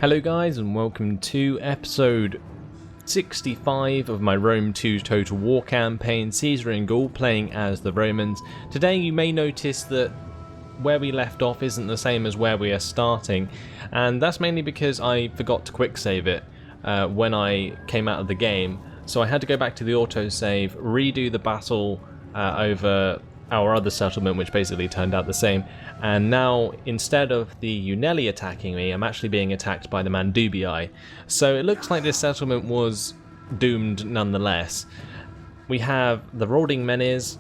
Hello guys and welcome to episode 65 of my Rome 2 Total War campaign, Caesar and Gaul playing as the Romans. Today you may notice that where we left off isn't the same as where we are starting, and that's mainly because I forgot to quick save it when I came out of the game, so I had to go back to the autosave, redo the battle over our other settlement, which basically turned out the same, and now instead of the Unelli attacking me, I'm actually being attacked by the Mandubi. So it looks like this settlement was doomed nonetheless. We have the Rolding Menhirs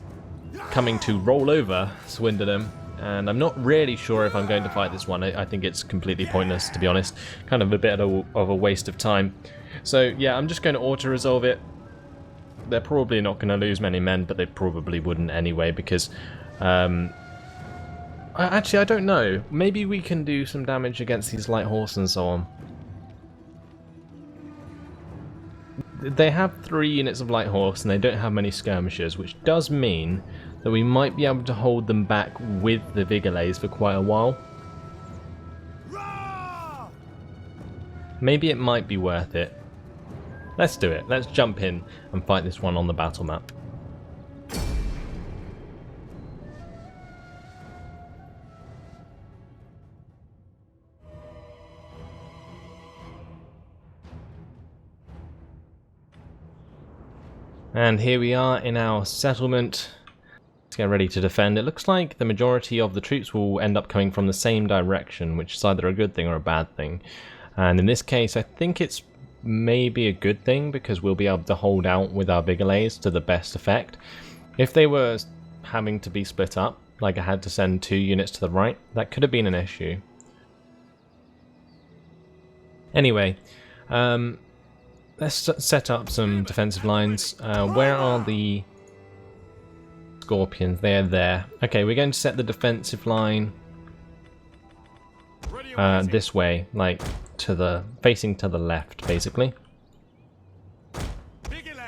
coming to roll over Swindon, and I'm not really sure if I'm going to fight this one. I think it's completely pointless, to be honest. Kind of a bit of a waste of time. So yeah, I'm just going to auto-resolve it. They're probably not going to lose many men, but they probably wouldn't anyway, because actually I don't know, maybe we can do some damage against these light horse and so on. They have 3 units of light horse and they don't have many skirmishers, which does mean that we might be able to hold them back with the Vigilades for quite a while. Maybe it might be worth it. Let's do it. Let's jump in and fight this one on the battle map. And here we are in our settlement. Let's get ready to defend. It looks like the majority of the troops will end up coming from the same direction, which is either a good thing or a bad thing. And in this case, I think it's maybe a good thing, because we'll be able to hold out with our Vigilades to the best effect. If they were having to be split up, like I had to send 2 units to the right, that could have been an issue. Anyway, let's set up some defensive lines. Where are the Scorpions? They're there. Okay, we're going to set the defensive line this way, like facing to the left, basically.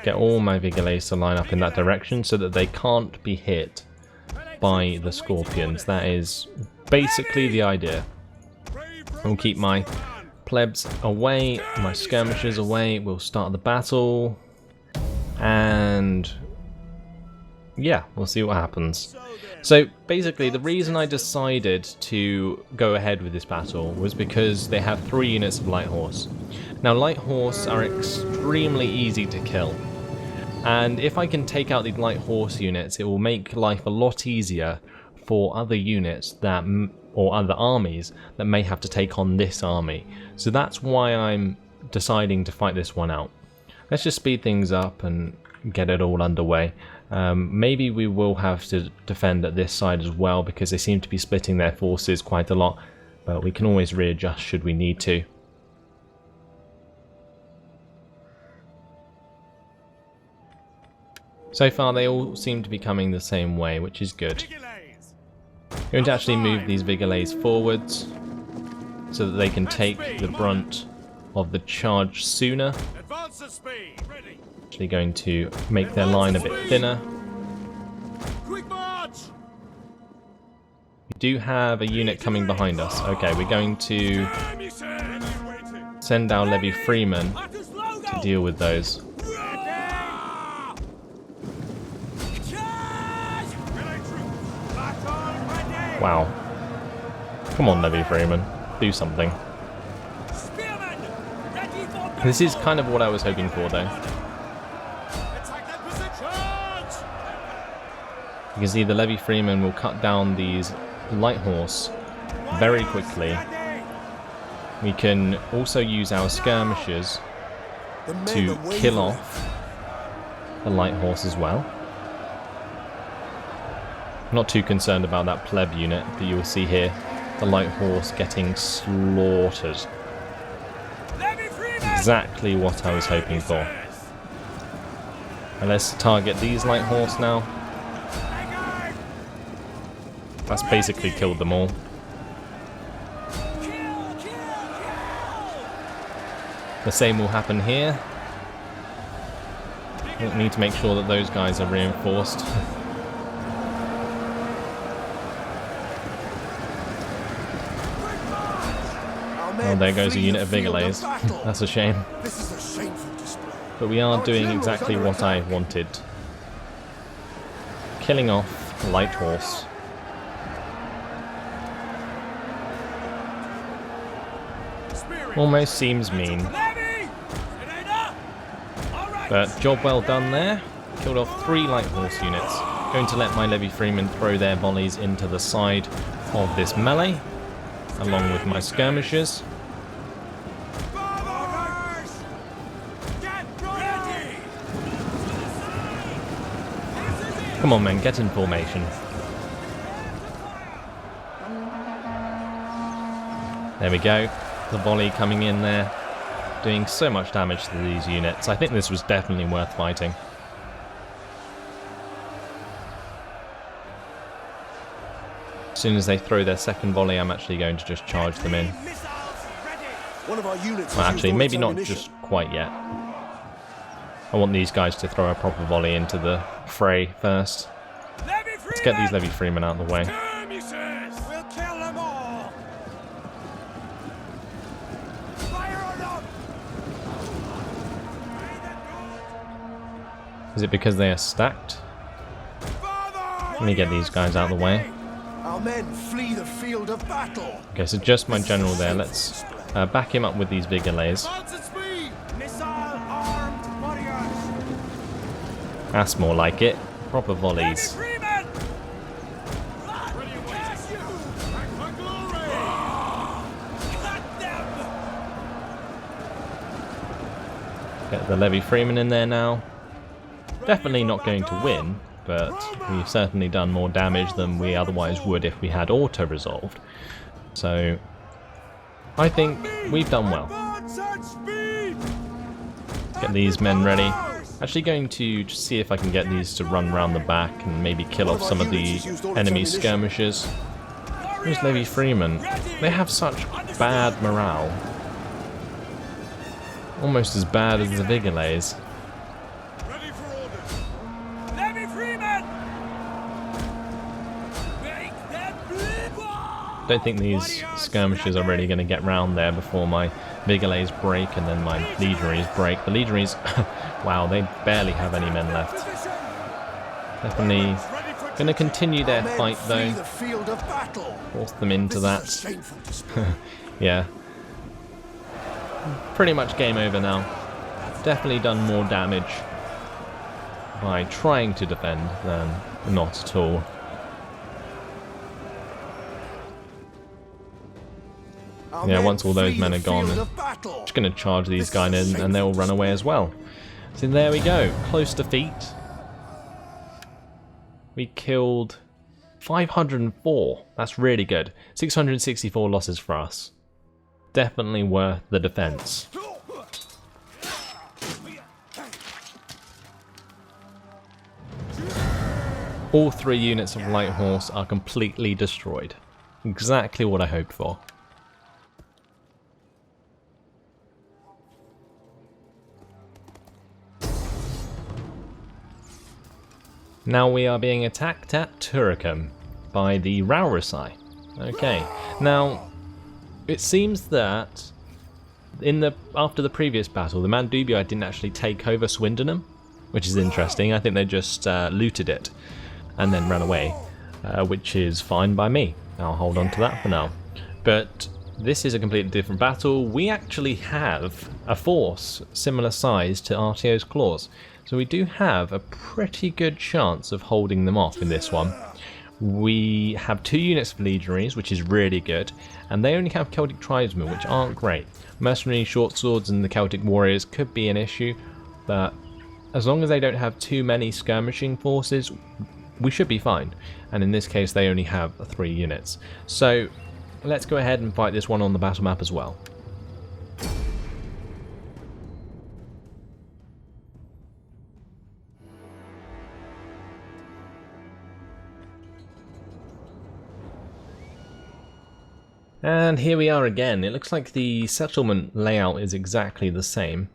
Get all my Vigilades to line up in that direction so that they can't be hit by the Scorpions. That is basically the idea. I'll keep my plebs away, my skirmishers away. We'll start the battle, and yeah, we'll see what happens. So basically the reason I decided to go ahead with this battle was because they have 3 units of light horse. Now light horse are extremely easy to kill, and if I can take out these light horse units, it will make life a lot easier for other units that, or other armies that may have to take on this army. So that's why I'm deciding to fight this one out. Let's just speed things up and get it all underway. Maybe we will have to defend at this side as well, because they seem to be splitting their forces quite a lot, but we can always readjust should we need to. So far they all seem to be coming the same way, which is good. I'm going to actually move these Vigilades forwards so that they can take the brunt of the charge sooner. Actually going to make their line a bit thinner. We do have a unit coming behind us. Okay, we're going to send our levy freemen to deal with those. Wow. Come on, levy freemen, do something. This is kind of what I was hoping for, though. You can see the levy freemen will cut down these light horse very quickly. We can also use our skirmishers to kill off the light horse as well. I'm not too concerned about that pleb unit, but you will see here the light horse getting slaughtered. Exactly what I was hoping for. And let's target these light horse now. That's basically killed them all. The same will happen here. We'll need to make sure that those guys are reinforced. Oh, there goes a unit of Vigalays. That's a shame. But we are doing exactly what I wanted. Killing off Light Horse. Almost seems mean. But job well done there. Killed off 3 Light Horse units. Going to let my Levy Freemen throw their volleys into the side of this melee, along with my skirmishers. Come on men, get in formation. There we go. The volley coming in there, doing so much damage to these units. I think this was definitely worth fighting. As soon as they throw their second volley, I'm actually going to just charge them in. Well, actually, maybe not just quite yet. I want these guys to throw a proper volley into the fray first. Let's get these Levy Freemen out of the way. Is it because they are stacked? Let me get these guys out of the way. Our men flee the field of battle. Okay, so just my general there. Let's back him up with these Vigalays. That's more like it. Proper volleys. Get the Levy Freeman in there now. Definitely not going to win, but we've certainly done more damage than we otherwise would if we had auto-resolved. So, I think we've done well. Get these men ready. Actually going to just see if I can get these to run around the back and maybe kill off some of the enemy skirmishers. Those Levy Freemen, they have such bad morale. Almost as bad as the Vigalays. Don't think these skirmishers are really going to get round there before my Vigalays break and then my legionaries break. The legionaries, wow, they barely have any men left. Definitely going to continue their fight though. Force them into that. Yeah. Pretty much game over now. Definitely done more damage by trying to defend than not at all. Yeah, once all those men are gone, I'm just going to charge these guys in and they'll run away as well. So there we go, close defeat. We killed 504, that's really good. 664 losses for us. Definitely worth the defense. All 3 units of Light Horse are completely destroyed. Exactly what I hoped for. Now we are being attacked at Turkum by the Raurasai. Okay, now it seems that after the previous battle, the Mandubi didn't actually take over Swindonham, which is interesting. I think they just looted it and then ran away, which is fine by me. I'll hold on to that for now. But this is a completely different battle. We actually have a force similar size to Artio's Claws. So we do have a pretty good chance of holding them off in this one. We have 2 units of legionaries, which is really good, and they only have Celtic tribesmen, which aren't great. Mercenary short swords and the Celtic warriors could be an issue, but as long as they don't have too many skirmishing forces, we should be fine. And in this case, they only have 3 units. So let's go ahead and fight this one on the battle map as well. And here we are again. It looks like the settlement layout is exactly the same.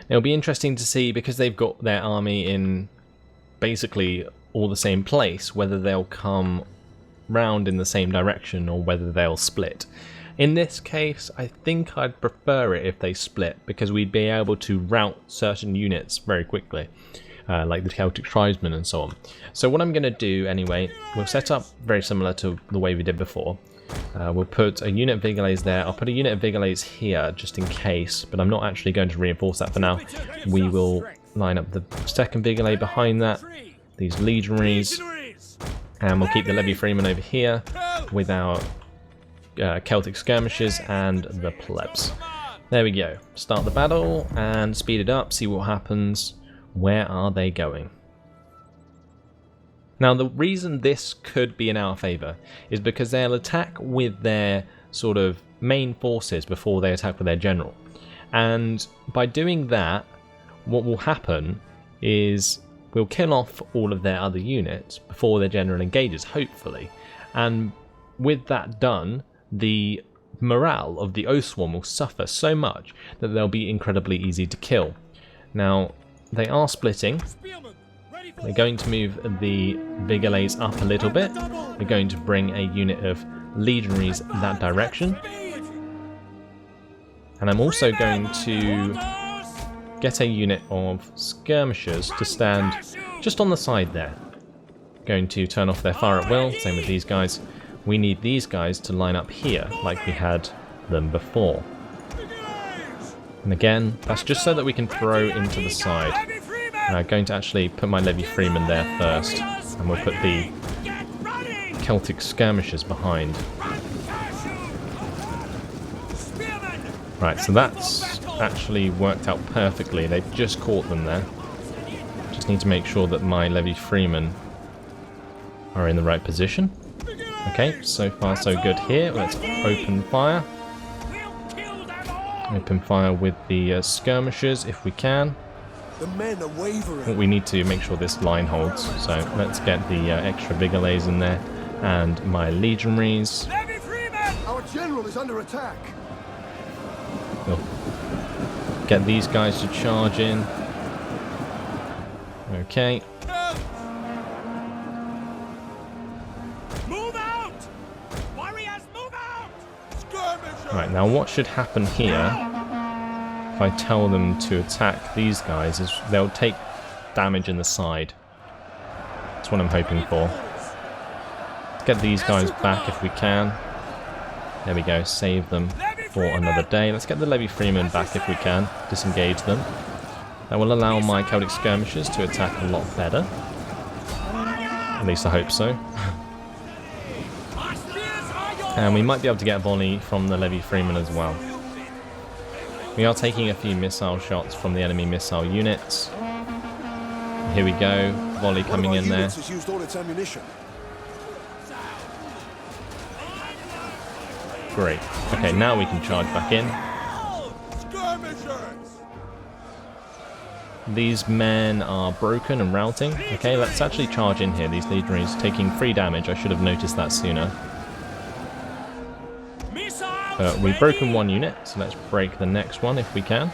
It'll be interesting to see, because they've got their army in basically all the same place, whether they'll come round in the same direction or whether they'll split. In this case, I think I'd prefer it if they split, because we'd be able to rout certain units very quickly, like the Celtic tribesmen and so on. So what I'm going to do anyway, we'll set up very similar to the way we did before. We'll put a unit of Vigilés there. I'll put a unit of Vigilés here just in case, but I'm not actually going to reinforce that for now. We will line up the second Vigilé behind that, these legionaries, and we'll keep the levy freemen over here with our Celtic skirmishes and the plebs. There we go. Start the battle and speed it up, see what happens. Where are they going? Now the reason this could be in our favour is because they'll attack with their sort of main forces before they attack with their general. And by doing that, what will happen is we'll kill off all of their other units before their general engages, hopefully. And with that done, the morale of the Oathsworn will suffer so much that they'll be incredibly easy to kill. Now, they are splitting. We're going to move the Vigilés up a little bit. We're going to bring a unit of legionaries that direction. And I'm also going to get a unit of skirmishers to stand just on the side there. Going to turn off their fire at will, same with these guys. We need these guys to line up here like we had them before. And again, that's just so that we can throw into the side. I'm going to actually put my levy freemen there first, and we'll put the Celtic skirmishers behind. Right, so that's actually worked out perfectly. They've just caught them there. Just need to make sure that my levy freemen are in the right position. Okay, so far so good here. Let's open fire. Open fire with the skirmishers if we can. The men are wavering. But we need to make sure this line holds, so let's get the extra Vigilés in there and my legionaries. Our general is under attack. We'll get these guys to charge in. Okay. Move out! Warriors, move out! Skirmishers! Right, now what should happen here, if I tell them to attack these guys, is they'll take damage in the side. That's what I'm hoping for. Let's get these guys back if we can. There we go, save them for another day. Let's get the levy freemen back if we can, disengage them. That will allow my Celtic skirmishers to attack a lot better. At least I hope so. And we might be able to get a volley from the levy freemen as well. We are taking a few missile shots from the enemy missile units. Here we go, volley coming in there. Has used all its ammunition. Great. Okay, now we can charge back in. These men are broken and routing. Okay, let's actually charge in here. These legionaries taking 3 damage. I should have noticed that sooner. We've broken 1 unit, so let's break the next one if we can.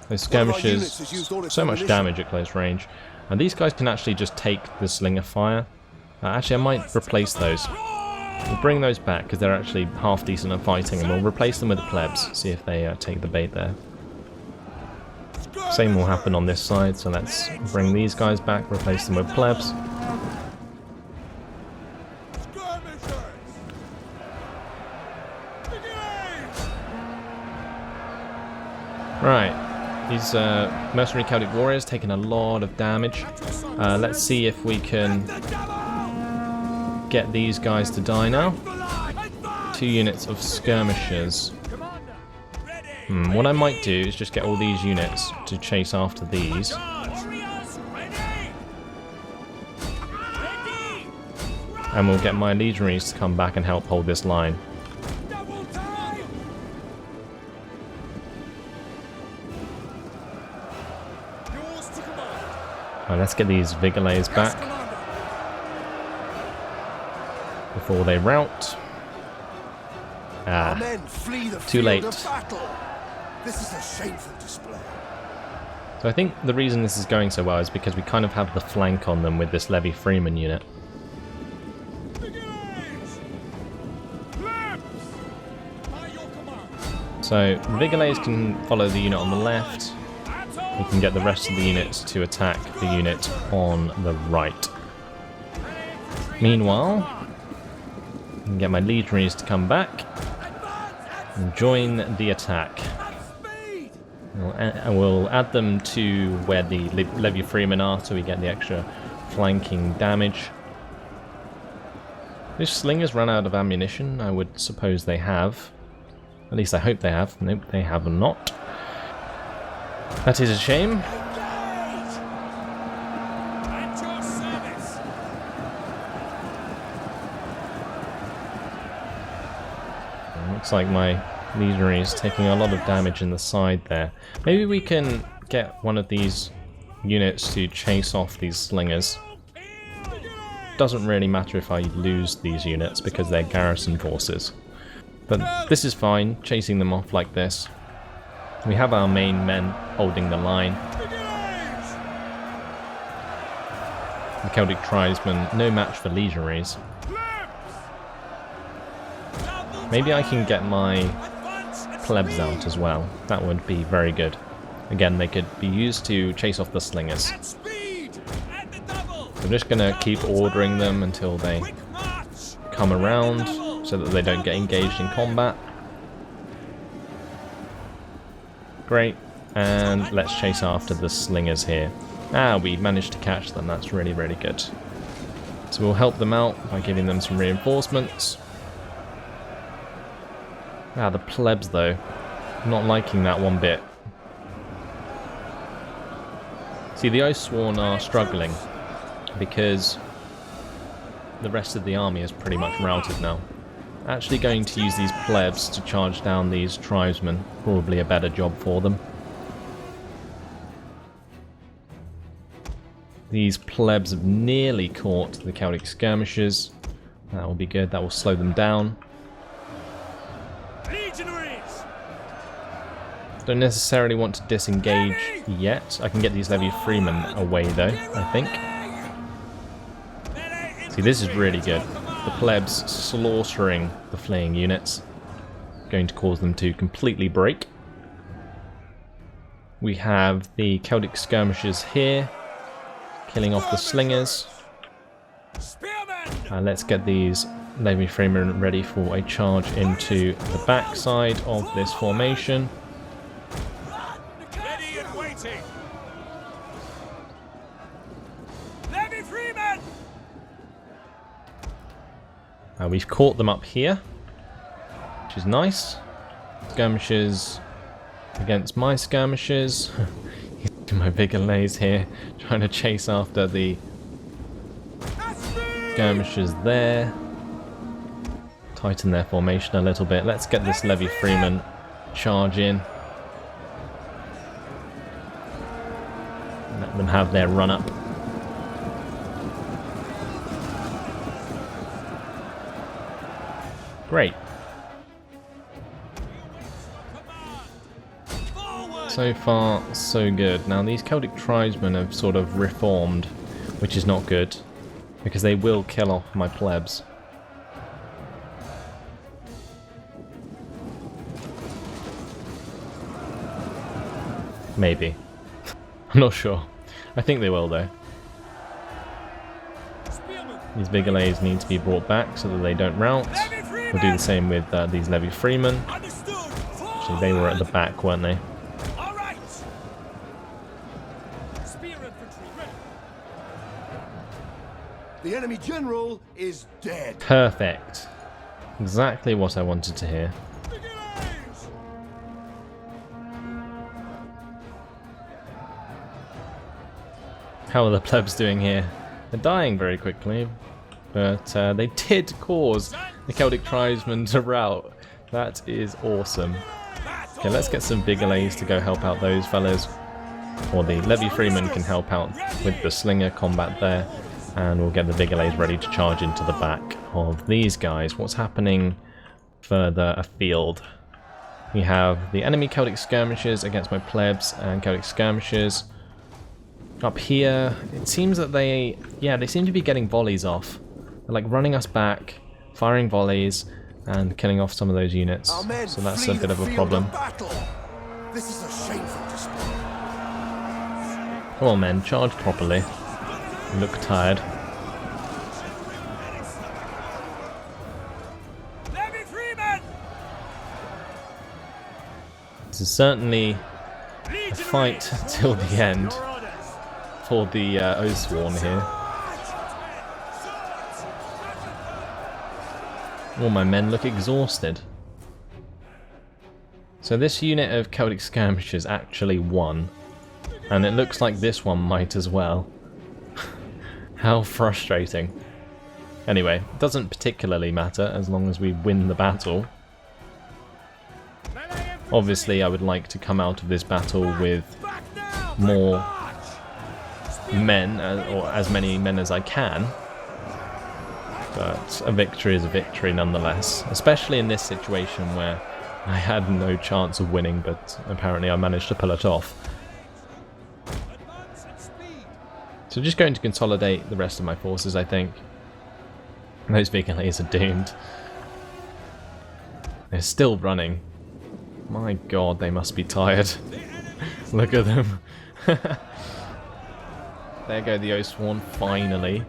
Those skirmishers, so much damage at close range. And these guys can actually just take the slinger fire. Actually, I might replace those. We'll bring those back because they're actually half decent at fighting, and we'll replace them with the plebs, see if they take the bait there. Same will happen on this side, so let's bring these guys back, replace them with plebs. Right, these mercenary Celtic warriors taking a lot of damage. Let's see if we can get these guys to die now. 2 units of skirmishers. What I might do is just get all these units to chase after these. And we'll get my legionaries to come back and help hold this line. Right, let's get these Vigilés back before they rout. Too late. This is a shameful display. So I think the reason this is going so well is because we kind of have the flank on them with this levy freeman unit. So Vigilades can follow the unit on the left. We can get the rest of the units to attack the unit on the right. Meanwhile, I can get my legionaries to come back and join the attack. I will add them to where the Levy Freemen are so we get the extra flanking damage. These slingers run out of ammunition? I would suppose they have. At least I hope they have. Nope, they have not. That is a shame. At your service. Looks like my legionary is taking a lot of damage in the side there. Maybe we can get one of these units to chase off these slingers. Doesn't really matter if I lose these units because they're garrison forces. But this is fine, chasing them off like this. We have our main men holding the line. The Celtic tribesmen, no match for legionaries. Maybe I can get my plebs out as well. That would be very good. Again, they could be used to chase off the slingers. I'm just going to keep ordering them until they come around so that they don't get engaged in combat. Great. And let's chase after the slingers here. Ah, we managed to catch them. That's really, really good. So we'll help them out by giving them some reinforcements. Ah, the plebs though. Not liking that one bit. See, the Oathsworn are struggling because the rest of the army is pretty much routed now. Actually going to use these plebs to charge down these tribesmen. Probably a better job for them. These plebs have nearly caught the Celtic skirmishers. That will be good. That will slow them down. Legionaries. Don't necessarily want to disengage yet. I can get these Levy Freemen away though, I think. See, this is really good. The plebs slaughtering the fleeing units. Going to cause them to completely break. We have the Celtic skirmishers here, killing off the slingers. Let's get these Levy Freemen ready for a charge into the backside of this formation. Ready and waiting. Levy Freemen. We've caught them up here, which is nice. Skirmishers against my skirmishers. My Vigilades here, trying to chase after the skirmishers there. Tighten their formation a little bit. Let's get this Levy Freeman charge in. Let them have their run up. Great. So far, so good. Now, these Celtic tribesmen have sort of reformed, which is not good, because they will kill off my plebs. Maybe. I'm not sure. I think they will, though. These Vigilades need to be brought back so that they don't rout. We'll do the same with these Levy Freemen. Actually, they were at the back, weren't they? The enemy general is dead. Perfect. Exactly what I wanted to hear. How are the plebs doing here? They're dying very quickly, but they did cause the Celtic tribesmen to rout. That is awesome. Okay, let's get some Vigilades to go help out those fellas. Or the Levy Freemen can help out with the slinger combat there. And we'll get the Vigilades ready to charge into the back of these guys. What's happening further afield? We have the enemy Celtic skirmishers against my plebs and Celtic skirmishers. Up here, it seems that they seem to be getting volleys off. They're like running us back, firing volleys, and killing off some of those units. Our men So that's flee a bit the of a field problem. battle. This is a shameful display. Come on men, charge properly. You look tired. Levy freemen! This is certainly a fight till the end for the Oathsworn here. All my men look exhausted. So this unit of Celtic skirmishers actually won, and it looks like this one might as well. How frustrating. Anyway, it doesn't particularly matter as long as we win the battle. Obviously I would like to come out of this battle with more men, or as many men as I can. But a victory is a victory nonetheless, especially in this situation where I had no chance of winning, but apparently I managed to pull it off. So just going to consolidate the rest of my forces, I think. Those Vigilants are doomed. They're still running. My god, they must be tired. Look at them. There go the Oathsworn, finally.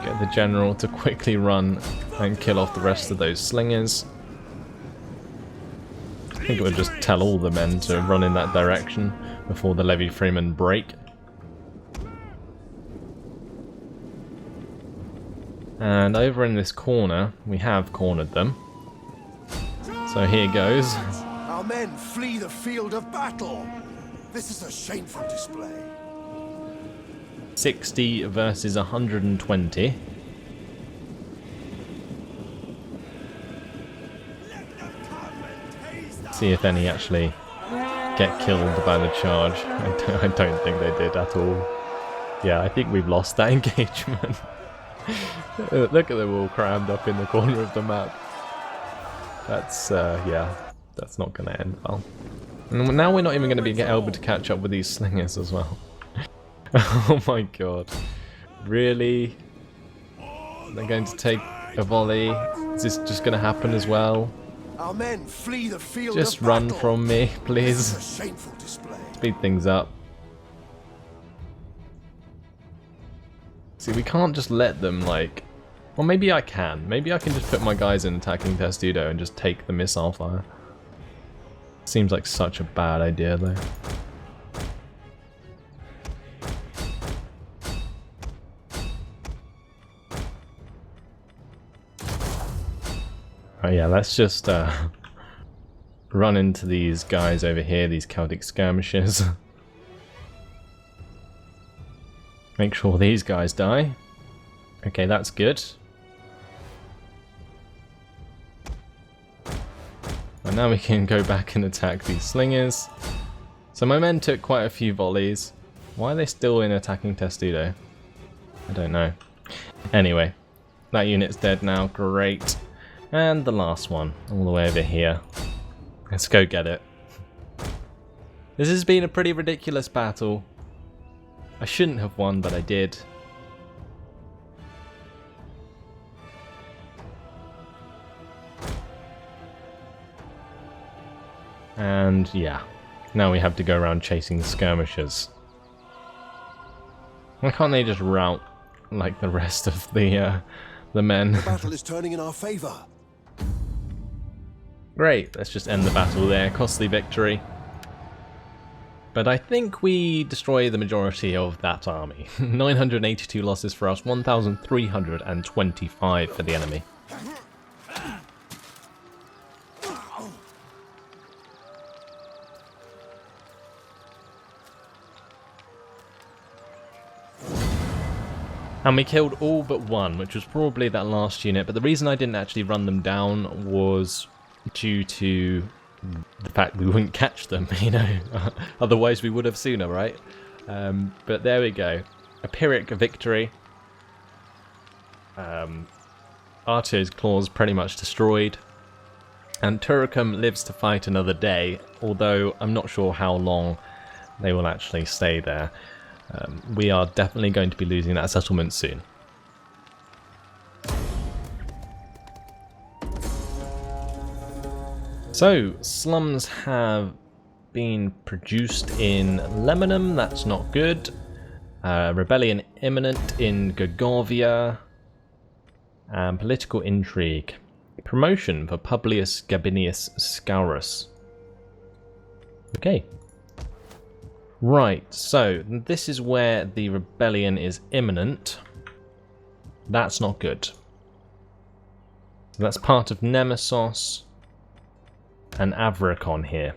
Get the general to quickly run and kill off the rest of those slingers. I think it would just tell all the men to run in that direction before the levy freemen break. And over in this corner, we have cornered them. So here goes. Our men flee the field of battle. This is a shameful display. 60 versus 120. See if any actually get killed by the charge. I don't think they did at all. Yeah, I think we've lost that engagement. Look at them all crammed up in the corner of the map. That's, yeah, that's not going to end well. And now we're not even going to be able to catch up with these slingers as well. Oh my god. Really? They're going to take a volley? Is this just going to happen as well? Our men flee the field Just of run battle. from me, please. This is a shameful display. Speed things up. See, we can't just let them, like... Well, maybe I can. Maybe I can just put my guys in attacking Testudo and just take the missile fire. Seems like such a bad idea, though. Oh yeah, let's just run into these guys over here, these Celtic skirmishers. Make sure these guys die. Okay, that's good. And now we can go back and attack these slingers. So my men took quite a few volleys. Why are they still in attacking Testudo? I don't know. Anyway, that unit's dead now, great. And the last one, all the way over here. Let's go get it. This has been a pretty ridiculous battle. I shouldn't have won, but I did. And yeah, now we have to go around chasing the skirmishers. Why can't they just rout like the rest of the men? The battle is turning in our favor. Great, let's just end the battle there. Costly victory. But I think we destroy the majority of that army. 982 losses for us, 1,325 for the enemy. And we killed all but one, which was probably that last unit, but the reason I didn't actually run them down was due to the fact we wouldn't catch them, you know, otherwise we would have sooner, right? But there we go. A Pyrrhic victory. Arto's claws pretty much destroyed. And Turkum lives to fight another day, although I'm not sure how long they will actually stay there. We are definitely going to be losing that settlement soon. So, slums have been produced in Lebanon, that's not good. Rebellion imminent in Gergovia. Political intrigue. Promotion for Publius Gabinius Scaurus. Okay. Right, so this is where the rebellion is imminent. That's not good. So that's part of Nemesis and Avricon here.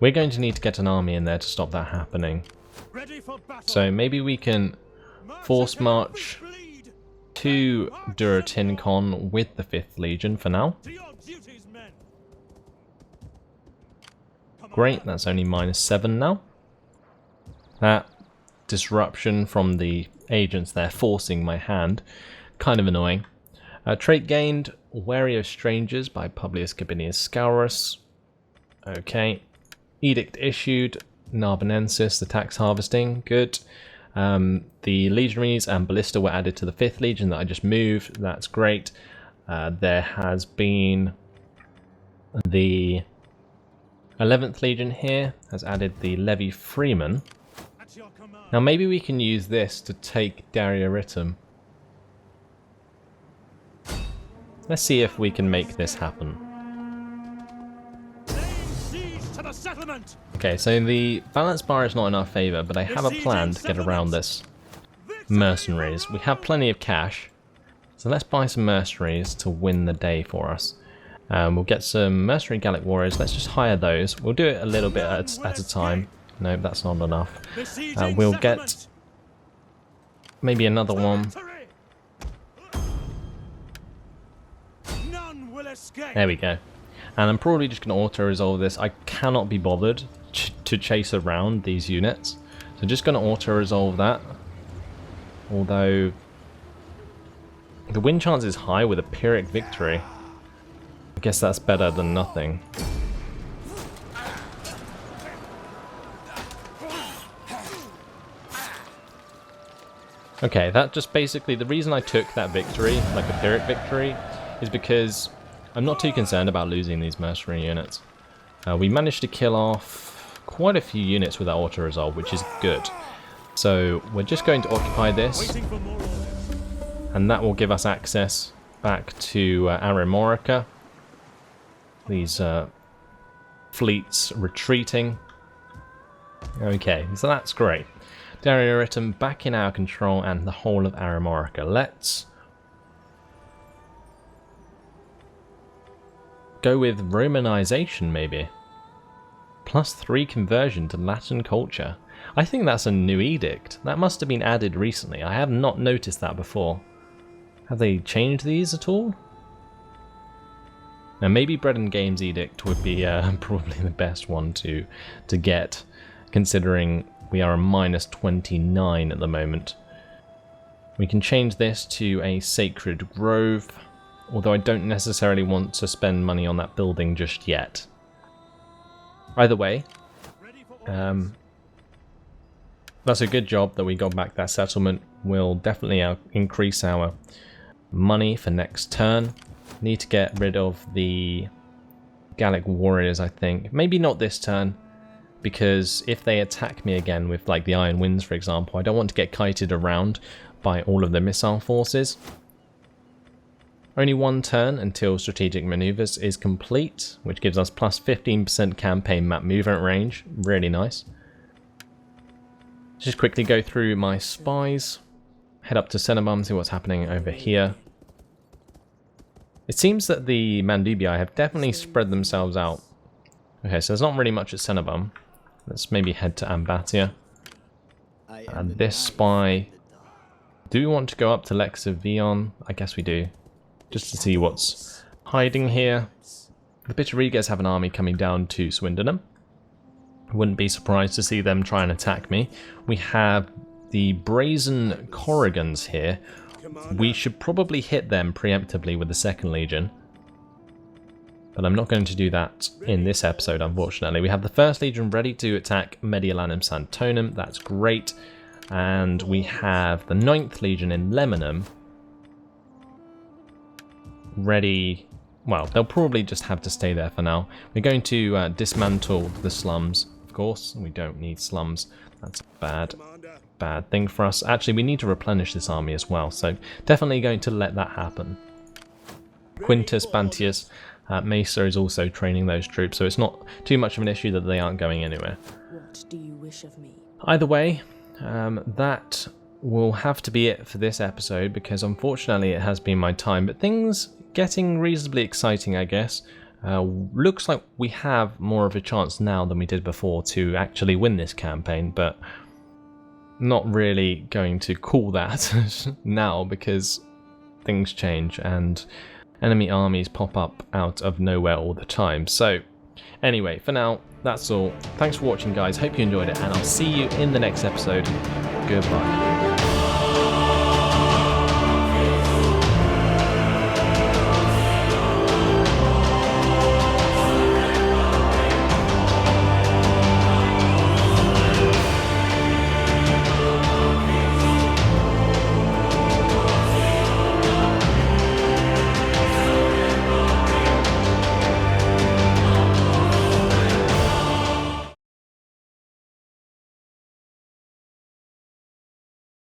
We're going to need to get an army in there to stop that happening. So maybe we can force march to Duratincon with the 5th Legion for now. Great, that's only -7 now. That disruption from the agents there forcing my hand, kind of annoying. Trait gained, Wary of Strangers by Publius Gabinius Scaurus. Okay. Edict issued, Narbonensis, the tax harvesting, good. The legionaries and ballista were added to the 5th Legion that I just moved, that's great. There has been the 11th Legion here, has added the Levy Freeman. Now maybe we can use this to take Darioritum. Let's see if we can make this happen. Okay, so the balance bar is not in our favour, but I have a plan to get around this. Mercenaries. We have plenty of cash, so let's buy some mercenaries to win the day for us. We'll get some mercenary Gallic warriors. Let's just hire those. We'll do it a little bit at a time. No, that's not enough. We'll get maybe another one. There we go. And I'm probably just going to auto-resolve this. I cannot be bothered to chase around these units. So just going to auto-resolve that. Although the win chance is high with a Pyrrhic victory. I guess that's better than nothing. Okay, that just basically, the reason I took that victory, like a Pyrrhic victory, is because I'm not too concerned about losing these mercenary units. We managed to kill off quite a few units with our auto-resolve, which is good. So we're just going to occupy this, and that will give us access back to Aramorica. These fleets retreating. Okay, so that's great. Darioritum back in our control and the whole of Aramorica. Let's go with Romanization, maybe. +3 conversion to Latin culture. I think that's a new edict. That must have been added recently. I have not noticed that before. Have they changed these at all? Now maybe Bread and Games edict would be probably the best one to get, considering we are a -29 at the moment. We can change this to a Sacred Grove, although I don't necessarily want to spend money on that building just yet. Either way, that's a good job that we got back that settlement. We'll definitely increase our money for next turn. Need to get rid of the Gallic warriors, I think. Maybe not this turn, because if they attack me again with like the Iron Winds, for example, I don't want to get kited around by all of the missile forces. Only one turn until strategic maneuvers is complete, which gives us +15% campaign map movement range. Really nice. Just quickly go through my spies. Head up to Cenabum, see what's happening over here. It seems that the Mandubi have definitely spread themselves out. Okay, so there's not really much at Cenabum. Let's maybe head to Ambatia. And this spy... Do we want to go up to Lexivion? I guess we do. Just to see what's hiding here. The Bituriges have an army coming down to Swindonham. Wouldn't be surprised to see them try and attack me. We have the Brazen Corrigans here. We should probably hit them preemptively with the 2nd Legion. But I'm not going to do that in this episode, unfortunately. We have the 1st Legion ready to attack Mediolanum Santonum. That's great. And we have the 9th Legion in Lemanum ready well, they'll probably just have to stay there for now. We're going to dismantle the slums, of course. We don't need slums. That's a bad thing for us. Actually, we need to replenish this army as well, so definitely going to let that happen. Quintus, Bantius, Mesa is also training those troops, so it's not too much of an issue that they aren't going anywhere. What do you wish of me? Either way, that will have to be it for this episode, because unfortunately it has been my time, but things getting reasonably exciting, I guess. Looks like we have more of a chance now than we did before to actually win this campaign, but not really going to call that now, because things change and enemy armies pop up out of nowhere all the time. So anyway, for now, that's all. Thanks for watching, guys. Hope you enjoyed it, and I'll see you in the next episode. Goodbye.